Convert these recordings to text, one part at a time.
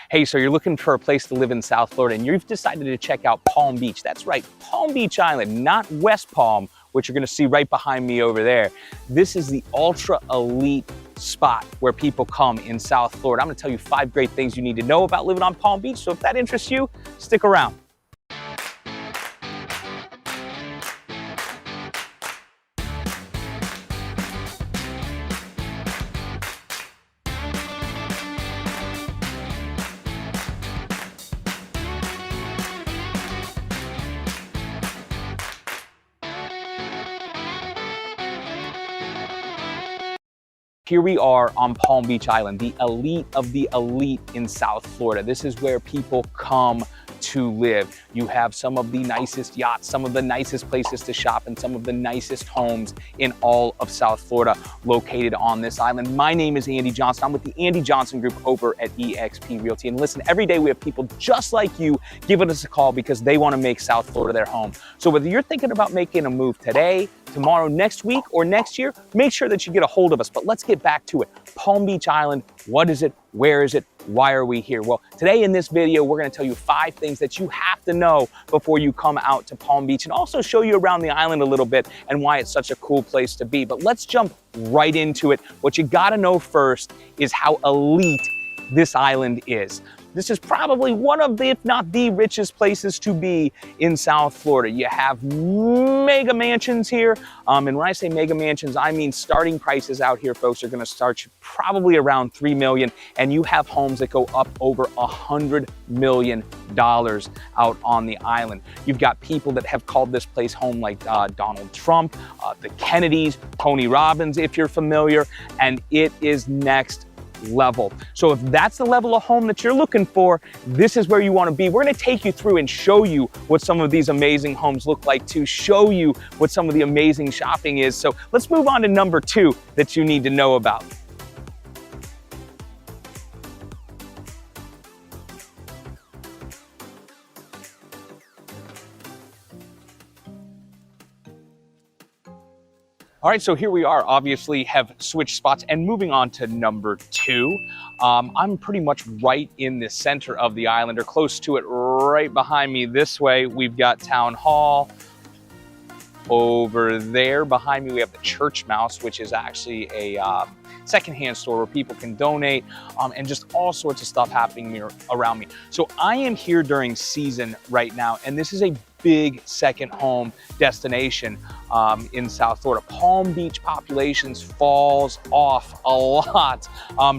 Hey, so you're looking for a place to live in South Florida and you've decided to check out Palm Beach. That's right, Palm Beach Island, not West Palm, which you're gonna see right behind me over there. This is the ultra elite spot where people come in South Florida. I'm gonna tell you 5 great things you need to know about living on Palm Beach, so if that interests you, stick around. Here we are on Palm Beach Island, the elite of the elite in South Florida. This is where people come to live. You have some of the nicest yachts, some of the nicest places to shop, and some of the nicest homes in all of South Florida located on this island. My name is Andy Johnson. I'm with the Andy Johnson Group over at eXp Realty. And listen, every day we have people just like you giving us a call because they want to make South Florida their home. So whether you're thinking about making a move today, tomorrow, next week, or next year, make sure that you get a hold of us. But let's get back to it. Palm Beach Island, what is it? Where is it? Why are we here? Well, today in this video, we're going to tell you 5 things that you have to know before you come out to Palm Beach, and also show you around the island a little bit and why it's such a cool place to be. But let's jump right into it. What you got to know first is how elite this island is. This is probably one of the, if not the richest places to be in South Florida. You have mega mansions here. And when I say mega mansions, I mean starting prices out here, folks, are gonna start you probably around $3 million. And you have homes that go up over $100 million out on the island. You've got people that have called this place home, like Donald Trump, the Kennedys, Tony Robbins, if you're familiar, and it is next level. So if that's the level of home that you're looking for, this is where you want to be. We're going to take you through and show you what some of these amazing homes look like, to show you what some of the amazing shopping is. So let's move on to number 2 that you need to know about. All right, so here we are, obviously have switched spots and moving on to number 2. I'm pretty much right in the center of the island, or close to it, right behind me this way. We've got Town Hall. Over there behind me, we have the Church Mouse, which is actually a secondhand store where people can donate, and just all sorts of stuff happening around me. So I am here during season right now, and this is a big second home destination in South Florida. Palm Beach populations falls off a lot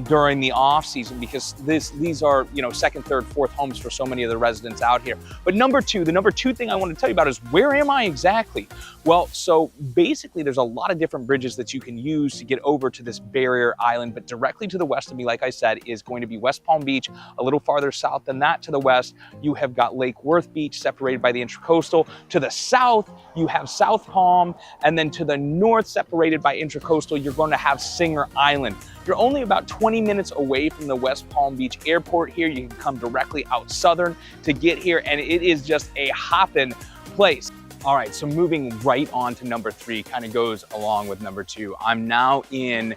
during the off season, because these are, you know, second, third, fourth homes for so many of the residents out here. But the number two thing I want to tell you about is, where am I exactly? Well, so basically there's a lot of different bridges that you can use to get over to this barrier island, but directly to the west of me, like I said, is going to be West Palm Beach. A little farther south than that to the west, you have got Lake Worth Beach, separated by the Intracoastal. To the south, you have South Palm, and then to the north, separated by Intracoastal, you're going to have Singer Island. You're only about 20 minutes away from the West Palm Beach Airport here. You can come directly out southern to get here, and it is just a hopping place. All right, so moving right on to number 3, kind of goes along with number 2. I'm now in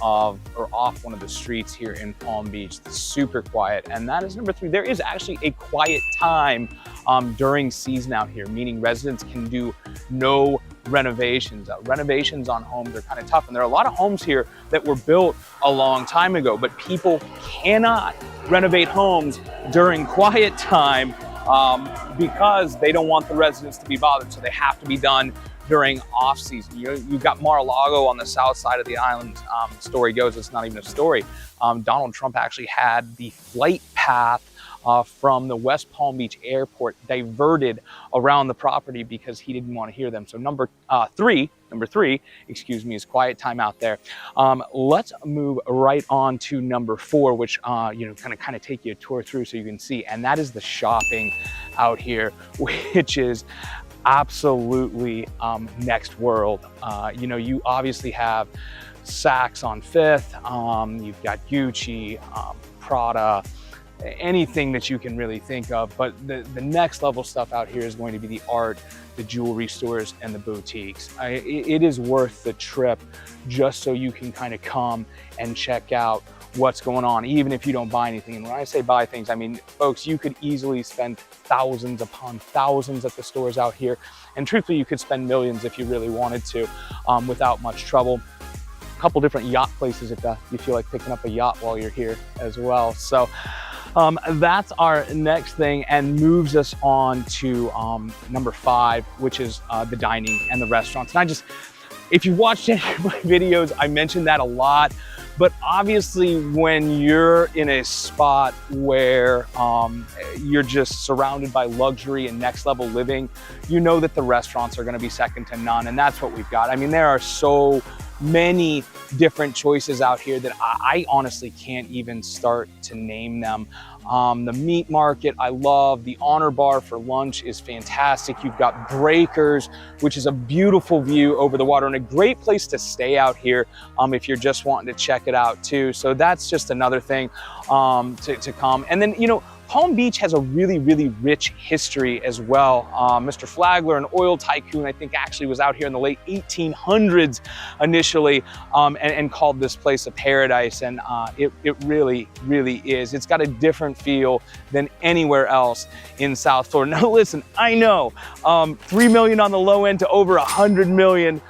off one of the streets here in Palm Beach that's super quiet, and that is number 3. There is actually a quiet time during season out here, meaning residents can do no renovations. Renovations on homes are kind of tough, and there are a lot of homes here that were built a long time ago, but people cannot renovate homes during quiet time because they don't want the residents to be bothered, so they have to be done during off season. You've got Mar-a-Lago on the south side of the island. Story goes, it's not even a story. Donald Trump actually had the flight path from the West Palm Beach Airport diverted around the property because he didn't want to hear them. So number three, is quiet time out there. Let's move right on to number 4, which kind of take you a tour through so you can see, and that is the shopping out here, which is absolutely next world. You obviously have Saks on 5th, you've got Gucci, Prada, anything that you can really think of, but the next level stuff out here is going to be the art, the jewelry stores, and the boutiques. It is worth the trip just so you can kind of come and check out what's going on, even if you don't buy anything. And when I say buy things, I mean, folks, you could easily spend thousands upon thousands at the stores out here. And truthfully, you could spend millions if you really wanted to, without much trouble. A couple different yacht places if you feel like picking up a yacht while you're here as well. So that's our next thing, and moves us on to number 5, which is the dining and the restaurants. And if you watched any of my videos, I mentioned that a lot. But obviously, when you're in a spot where you're just surrounded by luxury and next level living, you know that the restaurants are gonna be second to none, and that's what we've got. I mean, there are so many different choices out here that I honestly can't even start to name them. The meat market, I love. The Honor Bar for lunch is fantastic. You've got Breakers, which is a beautiful view over the water and a great place to stay out here if you're just wanting to check it out too. So that's just another thing to come. And then, you know, Palm Beach has a really, really rich history as well. Mr. Flagler, an oil tycoon, I think actually was out here in the late 1800s initially and called this place a paradise. And it really, really is. It's got a different feel than anywhere else in South Florida. Now listen, I know 3 million on the low end to over 100 million,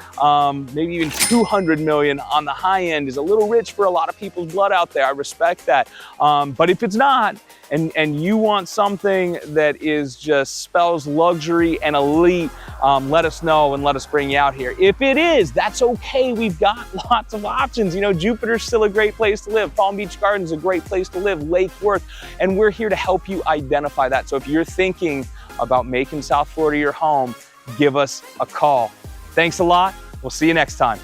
maybe even 200 million on the high end is a little rich for a lot of people's blood out there. I respect that. But if it's not, and you want something that just spells luxury and elite, let us know and let us bring you out here. If it is, that's okay. We've got lots of options. You know, Jupiter's still a great place to live. Palm Beach Gardens is a great place to live. Lake Worth, and we're here to help you identify that. So if you're thinking about making South Florida your home, give us a call. Thanks a lot. We'll see you next time.